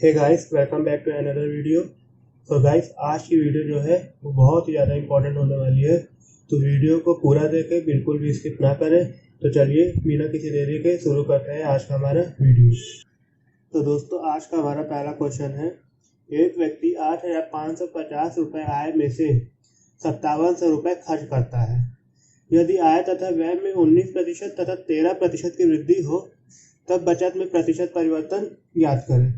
Hey guys, welcome back to another video. तो guys, आज की वीडियो जो है वो बहुत ही ज़्यादा इंपॉर्टेंट होने वाली है। तो वीडियो को पूरा देखें, बिल्कुल भी स्किप ना करें। तो चलिए बिना किसी देरी के शुरू करते हैं आज का हमारा वीडियो। तो दोस्तों, आज का हमारा पहला क्वेश्चन है। एक व्यक्ति 8,550 आय में से 5700 खर्च करता है। यदि आय तथा व्यय में 19% तथा 13% की वृद्धि हो, तब बचत में प्रतिशत परिवर्तन ज्ञात करें।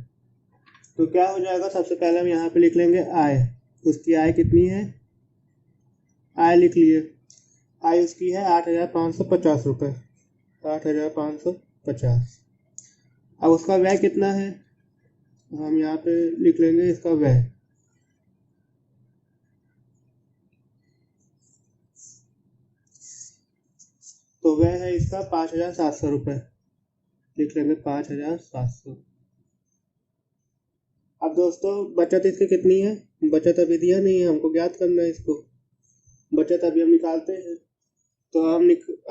तो क्या हो जाएगा, सबसे पहले हम यहाँ पे लिख लेंगे आय। उसकी आय कितनी है, आय लिख लिए। आय उसकी है 8,550 रुपये, 8,550। अब उसका व्यय कितना है, हम यहाँ पे लिख लेंगे इसका व्यय। तो व्यय है इसका 5,700 रुपये, लिख लेंगे 5,700। अब दोस्तों, बचत इसकी कितनी है, बचत अभी दिया नहीं है, हमको ज्ञात करना है इसको। बचत अभी हम निकालते हैं। तो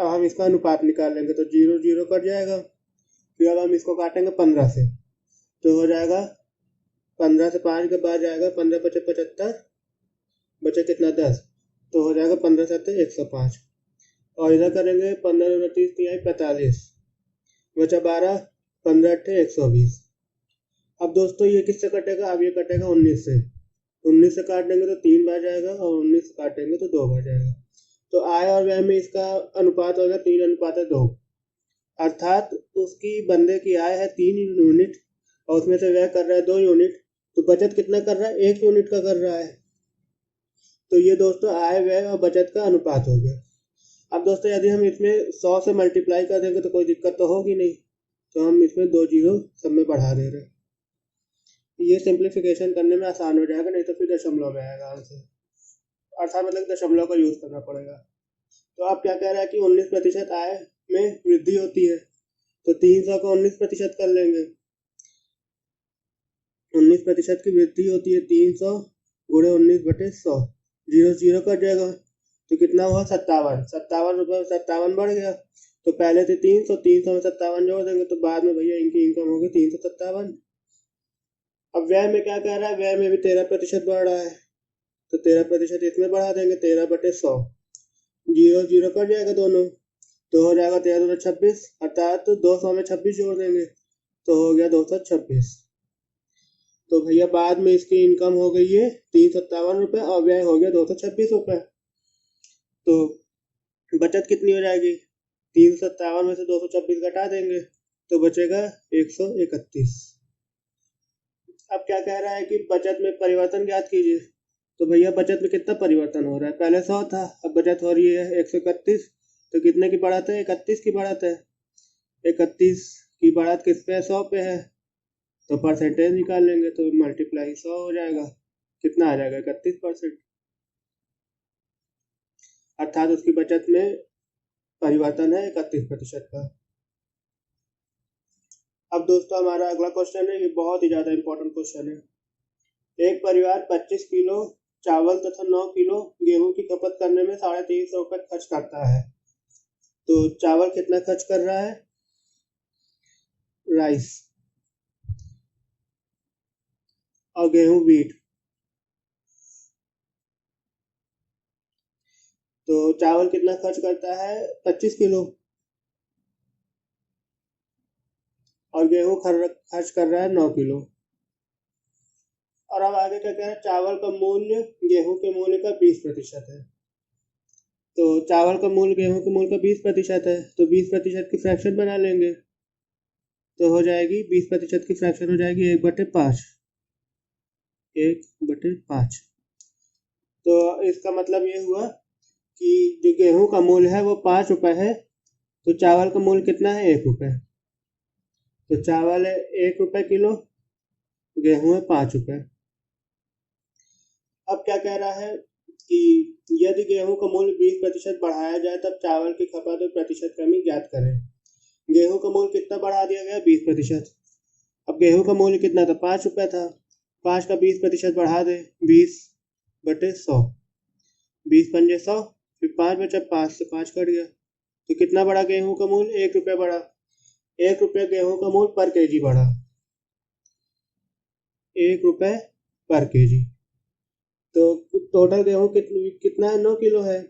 हम इसका अनुपात निकाल लेंगे, तो 0 0 कट जाएगा। फिर अब हम इसको काटेंगे 15 से, तो हो जाएगा 15 से 5 के बाद जाएगा 15 × 5 = 75, बचा कितना 10, तो हो जाएगा 15 × 7 = 105। और इधर करेंगे 15 × 29 = 45, बचा 12, 15 × 8 = 120। अब दोस्तों ये किससे कटेगा, अब ये कटेगा 19 से। 19 से काट देंगे तो 3 बार जाएगा, और 19 से काटेंगे तो 2 बार जाएगा। तो आय और व्यय में इसका अनुपात होगा 3:2, अर्थात उसकी बंदे की आय है 3 यूनिट और उसमें से व्यय कर रहा है 2 यूनिट। तो बचत कितना कर रहा है, 1 यूनिट का कर रहा है। तो ये दोस्तों आय व्यय और बचत का अनुपात हो गया। अब दोस्तों, यदि हम इसमें 100 से मल्टीप्लाई कर देंगे तो कोई दिक्कत तो होगी नहीं, तो हम इसमें 2 जीरो सब में बढ़ा दे रहे हैं। ये सिंप्लीफिकेशन करने में आसान हो जाएगा, नहीं तो फिर दशमलव में आएगा आंसर, अर्थात मतलब दशमलव का यूज करना पड़ेगा। तो आप क्या कह रहा है कि 19% आय में वृद्धि होती है, तो 300 को 19% कर लेंगे। 19% की वृद्धि होती है, 300 × 19/100, 0 0 कट जाएगा। तो कितना हुआ, 57 रुपये, 57 बढ़ गया। तो पहले थे 300, 300 में 57 जोड़ देंगे, तो बाद में भैया इनकी इनकम होगी 357। अब व्यय में क्या कह रहा है, व्यय में भी 13% बढ़ रहा है, तो 13% इसमें बढ़ा देंगे, 13/100, 0 0 कट जाएगा दोनों, तो हो जाएगा 13 × 26, अर्थात 200 में 26 जोड़ देंगे, तो हो गया 226। तो भैया बाद में इसकी इनकम हो गई है 357 रुपये और व्यय हो गया 226 रुपये। तो बचत कितनी हो जाएगी, 357 में से 226 घटा देंगे, तो बचेगा 131। अब क्या कह रहा है कि बचत में परिवर्तन ज्ञात कीजिए। तो भैया बचत में कितना परिवर्तन हो रहा है, पहले 100 था, अब बचत हो रही है 131। तो कितने की बढ़त है, 31 की बढ़त है। 31 की बढ़त किस पे है, 100 पे है। तो परसेंटेज निकाल लेंगे, तो मल्टीप्लाई 100 हो जाएगा, कितना आ जाएगा, 31%, अर्थात उसकी बचत में परिवर्तन है 31% का। अब दोस्तों, हमारा अगला क्वेश्चन है, ये बहुत ही ज़्यादा इंपॉर्टेंट क्वेश्चन है। एक परिवार 25 किलो चावल तथा 9 किलो गेहूं की खपत करने में 350 रुपये खर्च करता है। तो चावल कितना खर्च कर रहा है, राइस, और गेहूं वीट। तो चावल कितना खर्च करता है, 25 किलो, और गेहूं खर्च कर रहा है 9 किलो। और अब आगे क्या कह रहा है, चावल का मूल्य गेहूं के मूल्य का 20% है। तो चावल का मूल्य गेहूं के मूल्य का 20% है, तो 20% की फ्रैक्शन बना लेंगे, तो हो जाएगी 20% की फ्रैक्शन हो जाएगी 1/5, 1/5। तो इसका मतलब ये हुआ कि जो गेहूं का मूल्य है वो 5 रुपये है, तो चावल का मूल्य कितना है, 1 रुपये। तो चावल है 1 रुपये किलो, गेहूं है 5 रुपये। अब क्या कह रहा है कि यदि गेहूं का मूल्य 20% बढ़ाया जाए, तब चावल की खपत में प्रतिशत कमी ज्ञात करें। गेहूं का मूल्य कितना बढ़ा दिया गया, 20%। अब गेहूं का मूल्य कितना था, 5 रुपये था, 5 का 20% बढ़ा दे, 20/100, 20×5 = 100, फिर 5 बचा, 5 से 5 कट गया। तो कितना बढ़ा गेहूं का मूल्य, 1 रुपये बढ़ा। 1 रुपये गेहूं का मूल्य पर केजी बढ़ा। 1 रुपये पर केजी। तो टोटल गेहूँ कितना है, 9 किलो है,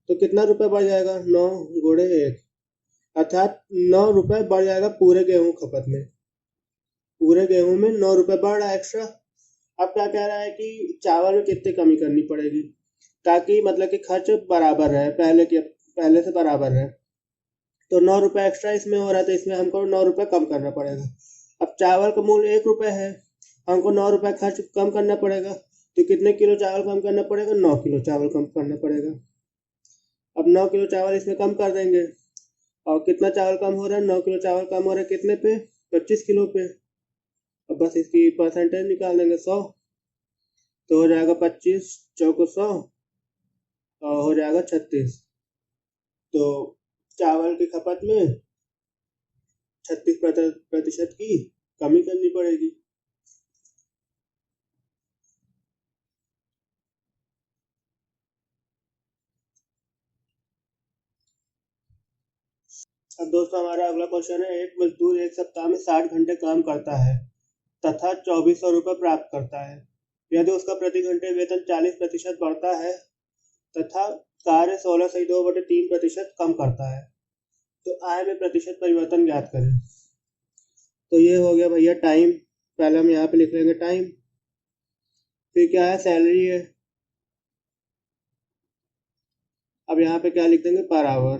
तो कितना रुपये बढ़ जाएगा, 9 × 1, अर्थात 9 रुपये बढ़ जाएगा पूरे गेहूँ खपत में। पूरे गेहूँ में 9 रुपये बढ़ रहा है एक्स्ट्रा। अब क्या कह रहा है कि चावल में कितनी कमी करनी पड़ेगी ताकि मतलब कि खर्च बराबर रहे, पहले से बराबर रहे। तो 9 रुपये एक्स्ट्रा इसमें हो रहा है, तो इसमें हमको 9 रुपये कम करना पड़ेगा। अब चावल का मूल्य 1 रुपये है, हमको 9 रुपये खर्च कम करना पड़ेगा, तो कितने किलो चावल कम करना पड़ेगा, 9 किलो चावल कम करना पड़ेगा। अब 9 किलो चावल इसमें कम कर देंगे, और कितना चावल कम हो रहा है, 9 किलो चावल कम हो रहा है कितने पे, 25 किलो पे। अब बस इसकी परसेंटेज निकाल देंगे 100, तो हो जाएगा 25 चौको 100 और हो जाएगा 36। तो चावल की खपत में 36% की कमी करनी पड़ेगी। अब दोस्तों हमारा अगला क्वेश्चन है, एक मजदूर एक सप्ताह में 60 घंटे काम करता है तथा 2400 रुपये प्राप्त करता है। यदि उसका प्रति घंटे वेतन 40% बढ़ता है तथा कार्य 16 से 2/3% कम करता है, तो आय में प्रतिशत परिवर्तन ज्ञात करें। तो ये हो गया भैया टाइम, पहले हम यहाँ पे लिख लेंगे टाइम, फिर क्या है, सैलरी है। अब यहाँ पे क्या लिख देंगे, पर आवर,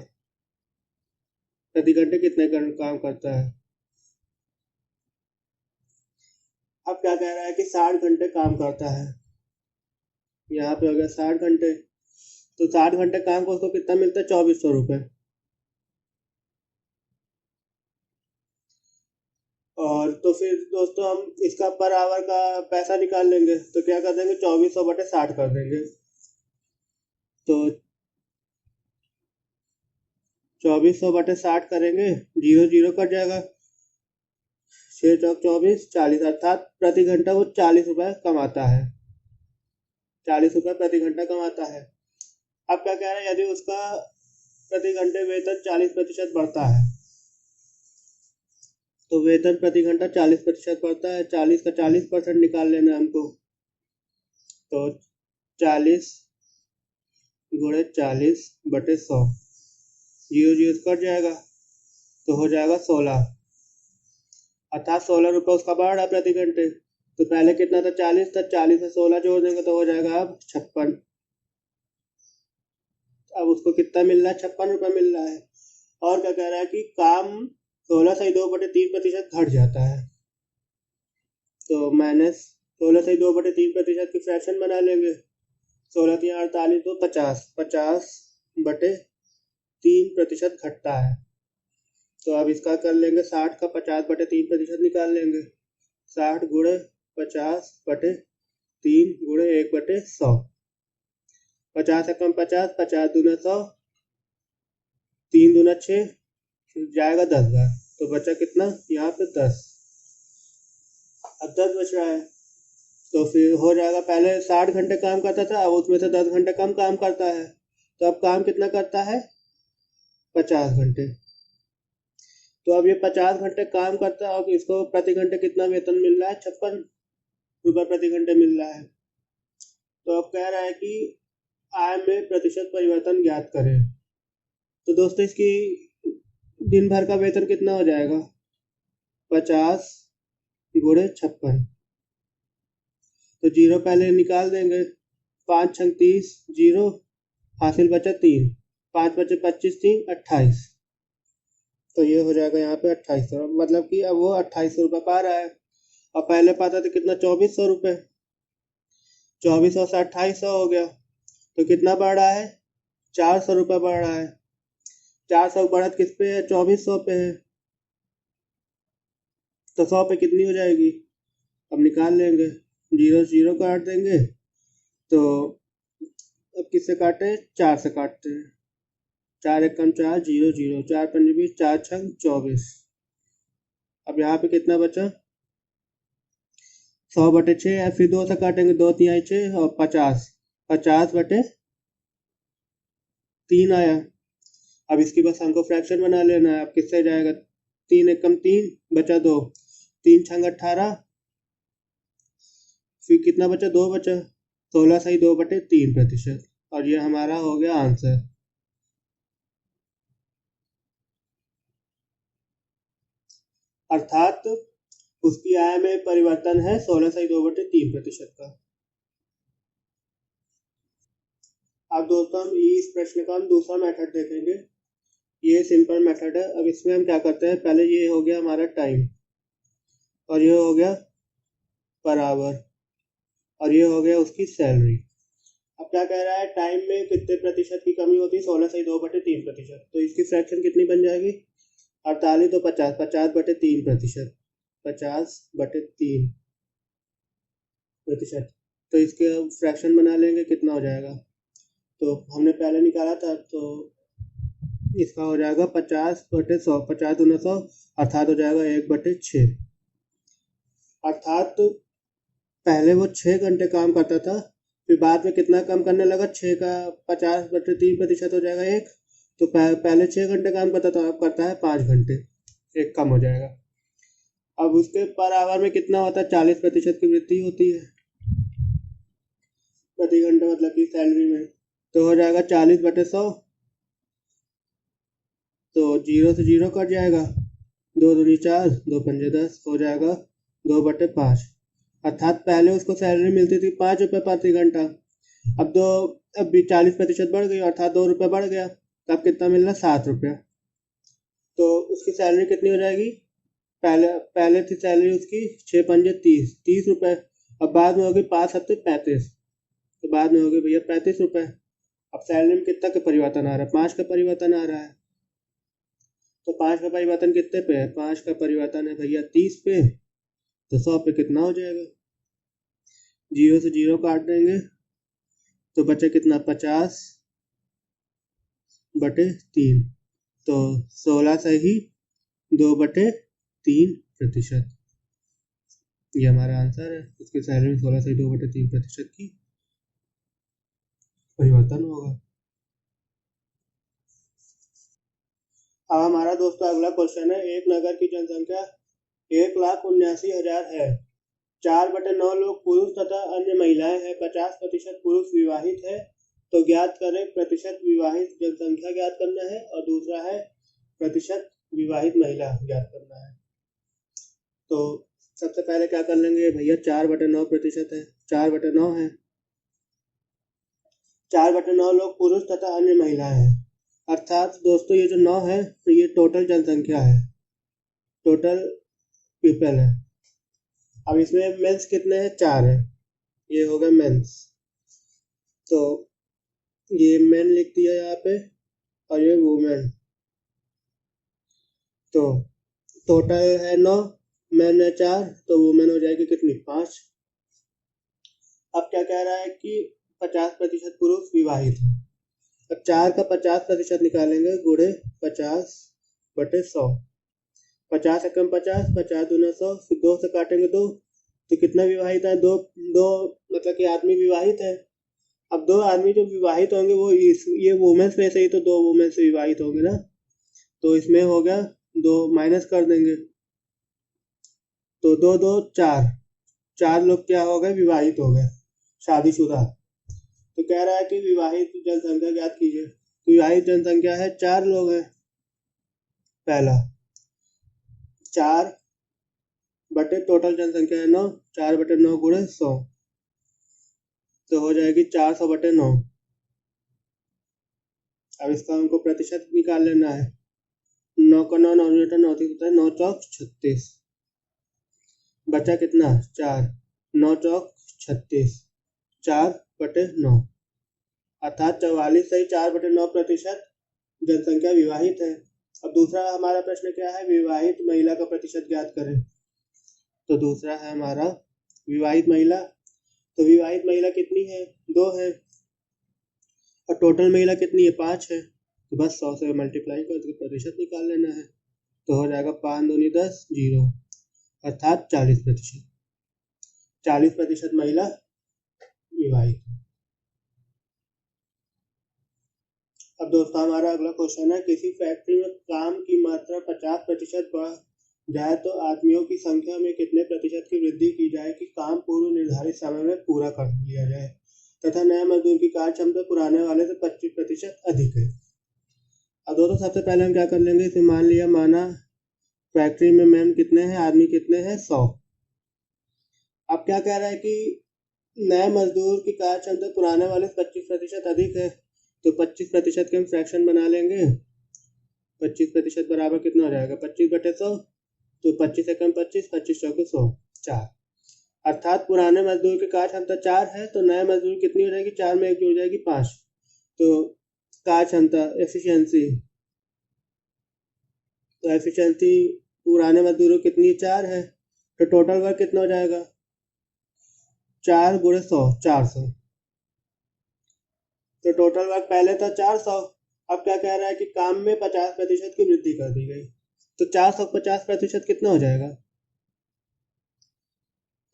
प्रति घंटे कितने काम करता है। अब क्या कह रहा है कि 60 घंटे काम करता है, यहाँ पे हो गया 60 घंटे, तो 60 घंटे काम को उसको कितना मिलता है, 2400 रुपये। और तो फिर दोस्तों हम इसका पर आवर का पैसा निकाल लेंगे, तो क्या कर देंगे, 2400/60 कर देंगे। तो 2400/60 करेंगे, 0 0 कट जाएगा, 6 × 4 = 24, 40, अर्थात प्रति घंटा वो 40 रुपये कमाता है, 40 रुपये प्रति घंटा कमाता है। अब क्या कह रहे हैं, यदि उसका प्रति घंटे वेतन 40% बढ़ता है, तो वेतन प्रति घंटा 40% बढ़ता है, 40 का 40% निकाल लेना है हमको, तो 40 × 40/100, 0 0 कट जाएगा, तो हो जाएगा 16, अर्थात 16 रुपये उसका बढ़ रहा प्रति घंटे। तो पहले कितना था, 40 था, 40 से 16 जोड़ देंगे तो हो जाएगा अब 56। अब उसको कितना मिल रहा है, 56 रुपये मिल रहा है। और क्या कह रहा है कि काम 16 से 2/3% घट जाता है, तो माइनस 16 से 2/3% की फ्रैक्शन बना लेंगे, 16 × 48 तो 50, 50/3% घटता है। तो अब इसका कर लेंगे, 60 का 50/3% निकाल लेंगे, 60 × 50/3 × 1/100, 50 एकम 50, 50 दूना 100, 3 दूना 6, जाएगा 10,000, तो बचा कितना यहाँ पे 10। अब 10 बच रहा है, तो फिर हो जाएगा, पहले 60 घंटे काम करता था, अब उसमें से 10 घंटे कम काम करता है, तो अब काम कितना करता है, 50 घंटे। तो अब ये 50 घंटे काम करता है और इसको प्रति घंटे कितना वेतन मिल रहा है, 56 रुपये प्रति घंटे मिल रहा है। तो अब कह रहा है कि आय में प्रतिशत परिवर्तन ज्ञात करें। तो दोस्तों इसकी दिन भर का वेतन कितना हो जाएगा, 50 × 56, तो 0 पहले निकाल देंगे, 5 × 30, 0, हासिल बचा 3, 5 बचे 25, 3 28, तो ये हो जाएगा यहाँ पे 2800, मतलब कि अब वो 2800 रुपये पा रहा है, और पहले पाता था कितना, 2400 रुपये, 2400 से 2800 हो गया, तो कितना बढ़ रहा है, 400 रुपये बढ़ रहा है। 400 बढ़त किस पे है, 2400 पे है, तो 100 पे कितनी हो जाएगी, अब निकाल लेंगे, 0 0 काट देंगे, तो अब किससे काटे, 4 से काटते हैं, 4 एकम 4, 0 0, 4 पंजे 20, 4 छंग 24। अब यहाँ पे कितना बचा, 100/6 है, फिर 2 से काटेंगे, 2 तिहाई 6 और 50, 50/3 आया। अब इसकी बस हमको फ्रैक्शन बना लेना है, अब किससे जाएगा, 3 एकम 3, बचा 2, 3 छंग 18, फिर कितना बचा, 2 बचा, 16 - 2/3%, और ये हमारा हो गया आंसर। अर्थात उसकी आय में परिवर्तन है 16 - 2/3% का। अब दोस्तों हम इस प्रश्न का हम दूसरा मेथड देखेंगे। ये सिंपल मेथड है। अब इसमें हम क्या करते हैं, पहले ये हो गया हमारा टाइम, और ये हो गया पर आवर, और ये हो गया उसकी सैलरी। अब क्या कह रहा है, टाइम में कितने प्रतिशत की कमी होती है, 16 - 2/3%। तो इसकी फ्रैक्शन कितनी बन जाएगी, 48 तो 50, 50/3%, 50/3%। तो इसके फ्रैक्शन बना लेंगे, कितना हो जाएगा, तो हमने पहले निकाला था, तो इसका हो जाएगा 50/100, 50×100, अर्थात हो जाएगा 1/6। अर्थात पहले वो 6 घंटे काम करता था, फिर बाद में कितना कम करने लगा, 6 का 50/3% हो जाएगा 1। तो पहले 6 घंटे काम करता था, अब करता है 5 घंटे, 1 कम हो जाएगा। अब उसके पर आवर में कितना होता है, 40% की वृद्धि होती है प्रति घंटे, मतलब कि सैलरी में। तो हो जाएगा 40/100, तो 0 से 0 कट जाएगा, 2 दूनी 4, 2 पंजे 10, हो जाएगा 2/5। अर्थात पहले उसको सैलरी मिलती थी 5 रुपये प्रति घंटा, अब भी 40% बढ़ गई, अर्थात 2 रुपये बढ़ गया, तो अब कितना मिल रहा है, 7 रुपये। तो उसकी सैलरी कितनी हो जाएगी, पहले पहले थी सैलरी उसकी 6 पंजे 30, 30 रुपये। अब बाद में होगी 5 7 35, तो बाद में होगी भैया 35 रुपये। अब सैलरी में कितना का परिवर्तन आ रहा है, 5 का परिवर्तन आ रहा है। तो 5 का परिवर्तन कितने पे है, 5 का परिवर्तन है भैया 30 पे, तो 100 पे कितना हो जाएगा, 0 से 0 काट देंगे, तो बचे कितना, 50/3, तो 16 से ही 2/3%। ये हमारा आंसर है। उसकी सैलरी में 16 से 2/3% की परिवर्तन होगा। अब हमारा दोस्तों अगला क्वेश्चन है, एक नगर की जनसंख्या 1,79,000 है, 4/9 लोग पुरुष तथा अन्य महिलाएं हैं, 50% पुरुष विवाहित है, तो ज्ञात करें प्रतिशत विवाहित जनसंख्या ज्ञात करना है, और दूसरा है प्रतिशत विवाहित महिला ज्ञात करना है। तो सबसे पहले क्या कर लेंगे भैया, 4/9% है, 4/9 है, 4/9 लोग पुरुष तथा अन्य महिलाएं हैं। अर्थात दोस्तों ये जो 9 है, तो ये टोटल जनसंख्या है, टोटल पीपल है। अब इसमें मेंस कितने हैं, 4 है, ये हो गए मेंस, तो ये मेन लिख दिया यहाँ पे, और ये वुमेन। तो टोटल है 9, मेन है 4, तो वुमेन हो जाएगी कितनी, 5। अब क्या कह रहा है कि 50% पुरुष विवाहित है। अब 4 का 50% निकालेंगे, गुणे 50/100, 50 एकम 50, 50×2 100, फिर 2 से काटेंगे 2, तो कितना विवाहित है, दो दो, मतलब कि आदमी विवाहित है। अब 2 आदमी जो विवाहित होंगे वो ये वुमेन्स में से ही तो 2 वुमेन्स विवाहित होंगे ना, तो इसमें हो गया 2 माइनस कर देंगे, तो 2 2 4, 4 लोग क्या हो गए, विवाहित हो गए, शादीशुदा। तो कह रहा है कि विवाहित जनसंख्या ज्ञात कीजिए। तो विवाहित जनसंख्या है, 4 लोग हैं, पहला 4 बटे टोटल जनसंख्या है 9, 4/9 गुणे 100, तो हो जाएगी 400/9। अब इसका हमको प्रतिशत निकाल लेना है, 9 का 9 9 9 होता है, 9 चौक 36, बचा कितना, 4, 9 चौक 36, 4/9, अर्थात 44 से 4/9% जनसंख्या विवाहित है। अब दूसरा हमारा प्रश्न क्या है, विवाहित महिला का प्रतिशत ज्ञात करें। तो दूसरा है हमारा विवाहित महिला। तो विवाहित महिला कितनी है, 2 है, और टोटल महिला कितनी है, 5 है, तो बस 100 से मल्टीप्लाई करके प्रतिशत निकाल लेना है, तो हो जाएगा 5 दूनी 10, 0, अर्थात 40%, 40% महिला विवाहित। अब दोस्तों हमारा अगला क्वेश्चन है, किसी फैक्ट्री में काम की मात्रा 50% जाए तो आदमियों की संख्या में कितने प्रतिशत की वृद्धि की जाए कि काम पूर्व निर्धारित समय में पूरा कर लिया जाए तथा नए मजदूर की कार्य क्षमता पुराने वाले से 25% अधिक है। अब दोस्तों सबसे पहले हम क्या कर लेंगे, इसे माना फैक्ट्री में मैन कितने हैं, आदमी कितने हैं, 100। अब क्या कह रहा है कि नए मजदूर की कार्य क्षमता पुराने वाले से 25% अधिक है, तो 25% के हम फ्रैक्शन बना लेंगे। 25% बराबर कितना हो जाएगा, 25/100, तो 25 एकम 25, 25 चौके 100, 4। अर्थात पुराने मजदूर की कार्य क्षमता 4 है तो नए मजदूर कितनी हो जाएगी, 4 में 1 जुड़ जाएगी 5। तो कार्य क्षमता एफिशिएंसी पुराने मजदूरों कितनी 4 है, तो टोटल वर्क कितना हो जाएगा, 4 गुणे 100, 400। तो टोटल वर्क पहले था 400, अब क्या कह रहा है कि काम में 50% की वृद्धि कर दी गई, तो 400 का 50% कितना हो जाएगा,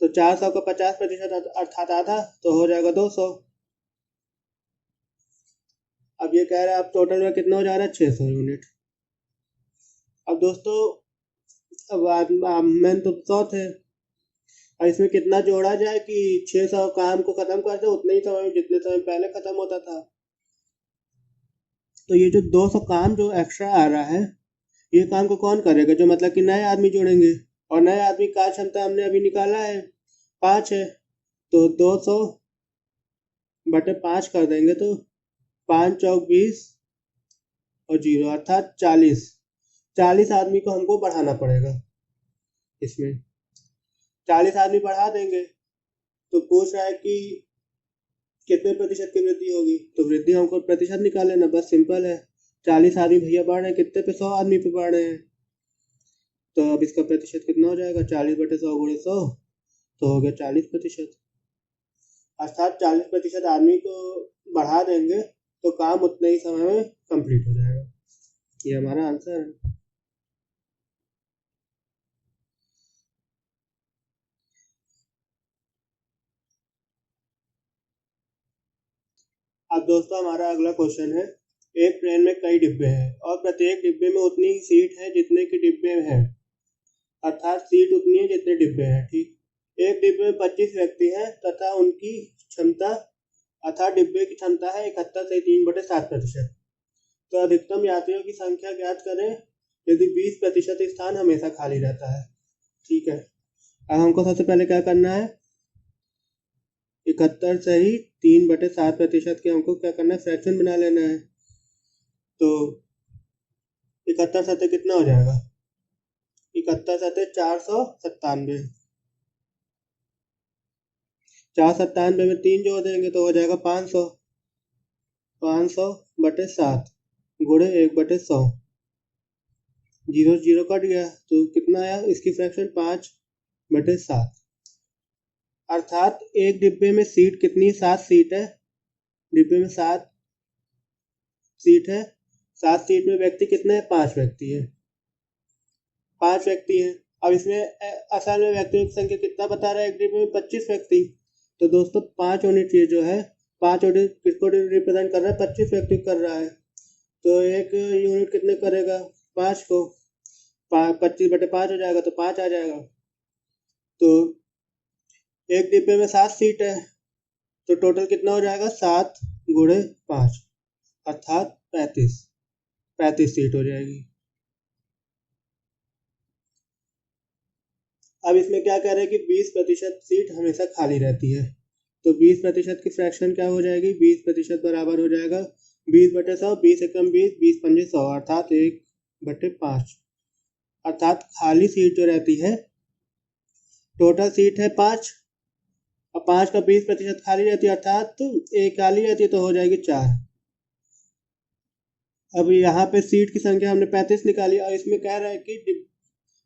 तो 400 का 50% अर्थात आधा, तो हो जाएगा 200। अब ये कह रहा है अब टोटल में कितना हो जा रहा है, 600 यूनिट। अब दोस्तों अब मैन तो 100 थे, और इसमें कितना जोड़ा जाए कि 600 काम को खत्म कर दे उतने ही समय में जितने समय पहले खत्म होता था। तो ये जो 200 काम जो एक्स्ट्रा आ रहा है, ये काम को कौन करेगा, जो मतलब कि नए आदमी जोड़ेंगे, और नए आदमी का क्षमता हमने अभी निकाला है 5 है, तो 200/5 कर देंगे तो 5 चौक 20 और 0 अर्थात 40 आदमी को हमको बढ़ाना पड़ेगा। इसमें 40 आदमी बढ़ा देंगे, तो पूछ रहा है कि कितने प्रतिशत की वृद्धि होगी, तो वृद्धि हमको प्रतिशत निकाल लेना, बस सिंपल है। 40 आदमी भैया बढ़ रहे हैं कितने पे, 100 आदमी पे बढ़ रहे हैं, तो अब इसका प्रतिशत कितना हो जाएगा, 40/100 गुणे 100, तो हो गया 40%। अर्थात 40% आदमी को बढ़ा देंगे तो काम उतने ही समय में कंप्लीट हो जाएगा। ये हमारा आंसर है। अब दोस्तों हमारा अगला क्वेश्चन है, एक ट्रेन में कई डिब्बे हैं और प्रत्येक डिब्बे में उतनी ही सीट है जितने के डिब्बे हैं, अर्थात सीट उतनी है जितने डिब्बे हैं, ठीक। एक डिब्बे में 25 व्यक्ति हैं तथा उनकी क्षमता अर्थात डिब्बे की क्षमता है 71 से 3/7%। तो अधिकतम यात्रियों की संख्या ज्ञात करें यदि 20% स्थान हमेशा खाली रहता है, ठीक है। अब हमको सबसे पहले क्या करना है, 71 से ही 3/7% के हमको क्या करना है, फ्रैक्शन बना लेना है। तो 71 सतह कितना हो जाएगा, 71 सतह 497, 497 में 3 जोड़ देंगे तो हो जाएगा 500, 500/7 गुणे 1/100, 0 0 कट गया तो कितना आया, इसकी फ्रैक्शन 5/7। अर्थात एक डिब्बे में सीट कितनी, 7 सीट है, डिब्बे में 7 सीट है, 7 सीट में व्यक्ति कितने हैं, 5 व्यक्ति है, 5 व्यक्ति हैं। अब इसमें असल में व्यक्तियों की संख्या कितना बता रहा है, एक डिब्बे में 25 व्यक्ति, तो दोस्तों 5 यूनिट ये जो है, 5 यूनिट किसको रिप्रेजेंट कर रहा है, 25 व्यक्ति कर रहा है, तो एक यूनिट कितने करेगा, 5 को, 25/5 हो जाएगा तो 5 आ जाएगा। तो एक डिब्बे में 7 सीट है तो टोटल कितना हो जाएगा, 7 गुणे 5 अर्थात 35 सीट हो जाएगी। अब इसमें क्या कह रहे हैं कि 20% सीट हमेशा खाली रहती है, तो 20% की फ्रैक्शन क्या हो जाएगी, 20% बराबर हो जाएगा 20/100, 20 एकम 20, 20 पंजे 100 अर्थात 1/5। अर्थात खाली सीट जो रहती है, टोटल सीट है 5 और 5 का 20% खाली रहती है, अर्थात एक खाली रहती है तो हो जाएगी 4। अब यहाँ पे सीट की संख्या हमने 35 निकाली और इसमें कह रहा है कि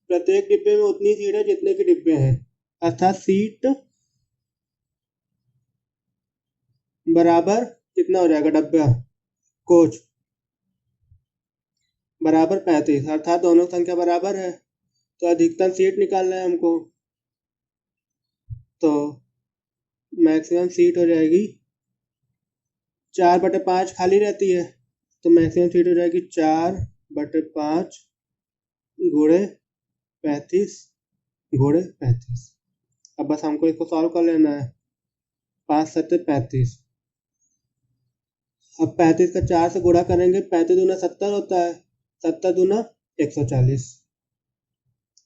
प्रत्येक डिब्बे में उतनी सीट है जितने के डिब्बे हैं, अर्थात सीट बराबर कितना हो जाएगा, डब्बा कोच बराबर 35, अर्थात दोनों संख्या बराबर है, तो अधिकतम सीट निकालना है हमको, तो मैक्सिमम सीट हो जाएगी 4/5 खाली रहती है, तो मैक्सिमम सीट हो जाएगी 4/5 गुणे 35 घोड़े 35। अब बस हमको इसको सॉल्व कर लेना है। 5 सत्ते 35। अब 35 का 4 से गुणा करेंगे, 35 दूना 70 होता है, 70 दूना 140,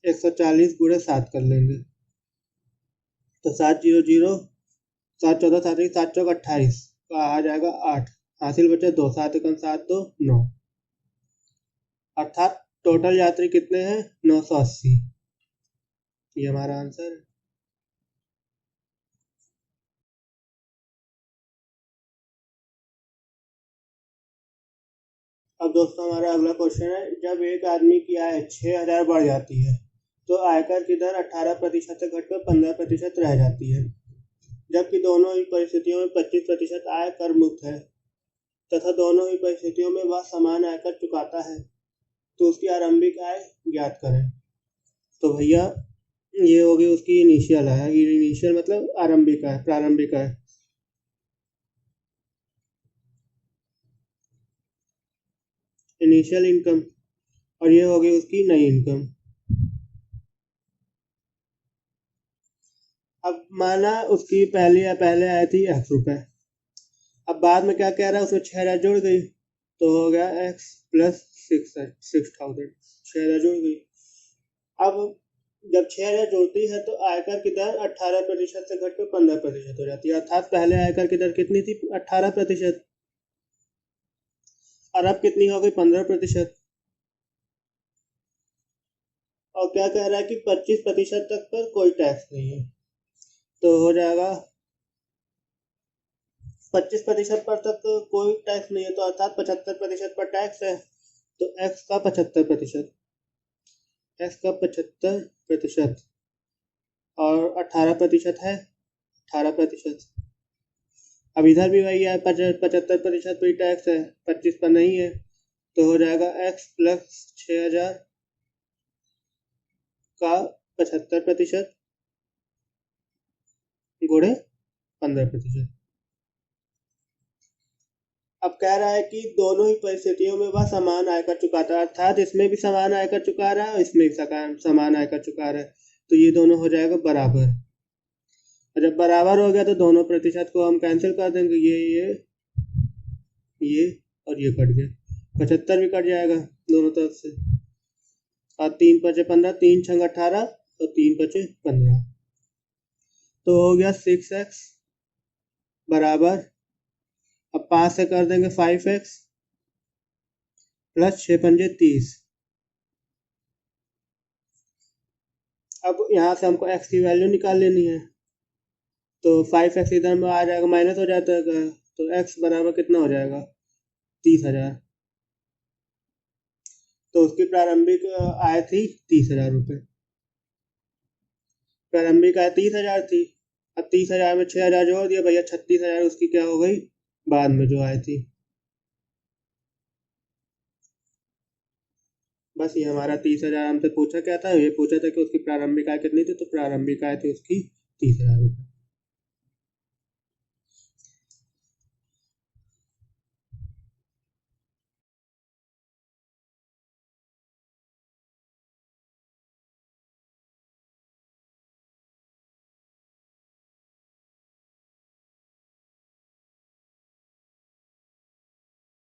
140 गुणे 7 कर लेंगे तो 700, 7 14 7 7 चौक 28 का आ जाएगा 8, हासिल बचे 2, 7 एकम 7 2 9, अर्थात टोटल यात्री कितने हैं 980। ये हमारा आंसर है। अब दोस्तों हमारा अगला क्वेश्चन है, जब एक आदमी की आय 6000 बढ़ जाती है तो आयकर की दर 18% से घटकर 15% रह जाती है, जबकि दोनों ही परिस्थितियों में 25% आय कर मुक्त है तथा दोनों ही परिस्थितियों में वह समान आयकर चुकाता है, तो उसकी आरंभिक आय ज्ञात करें। तो भैया ये होगी उसकी इनिशियल आय। इनिशियल मतलब आरंभिक आय, प्रारंभिक आय। इनिशियल इनकम, और ये होगी उसकी नई इनकम। अब माना उसकी पहले आई थी ₹100, अब बाद में क्या कह रहा है, उसमें 6000 जुड़ गई तो हो गया x प्लस 6000, 6000 जुड़ गई। अब जब 6000 जुड़ती है तो आयकर की दर 18% से घटकर 15% हो जाती है, अर्थात पहले आयकर की दर कितनी थी 18%, और अब कितनी हो गई 15%। और क्या कह रहा है कि 25% तक पर कोई टैक्स नहीं है, तो हो जाएगा 25% पर तक तो कोई टैक्स नहीं है, तो अर्थात 75% पर टैक्स है, तो x का 75%, x का 75% और 18% है 18%। अब इधर भी वही है, 75% पर टैक्स है, 25 पर नहीं है, तो हो जाएगा x प्लस 6000 का 75% गुणे 15%। अब कह रहा है कि दोनों ही परिस्थितियों में वह समान आयकर चुकाता है, अर्थात इसमें भी समान आयकर चुका रहा है और इसमें भी समान आयकर चुका रहा है, तो ये दोनों हो जाएगा बराबर। और जब बराबर हो गया तो दोनों प्रतिशत को हम कैंसिल कर देंगे, ये और ये कट गया, 75 भी कट जाएगा दोनों तरफ से, और 3 पचे 15, 3 छंग 18 और 3 पचे 15, तो हो गया 6x बराबर, अब 5 से कर देंगे 5x प्लस 6 पंजे 30। अब यहाँ से हमको x की वैल्यू निकाल लेनी है, तो 5x इधर में आ जाएगा, माइनस हो जाता है, तो x बराबर कितना हो जाएगा 30,000। तो उसकी प्रारंभिक आय थी 30,000 रुपये, प्रारंभिक आय 30,000 थी। अब 30,000 में 6,000 जोड़ दिया भैया, 36,000 उसकी क्या हो गई बाद में जो आय थी। बस ये हमारा 30,000 हमसे पूछा क्या था, ये पूछा था कि उसकी प्रारंभिक आय कितनी थी, तो प्रारंभिक आय थी उसकी 30,000 रुपये।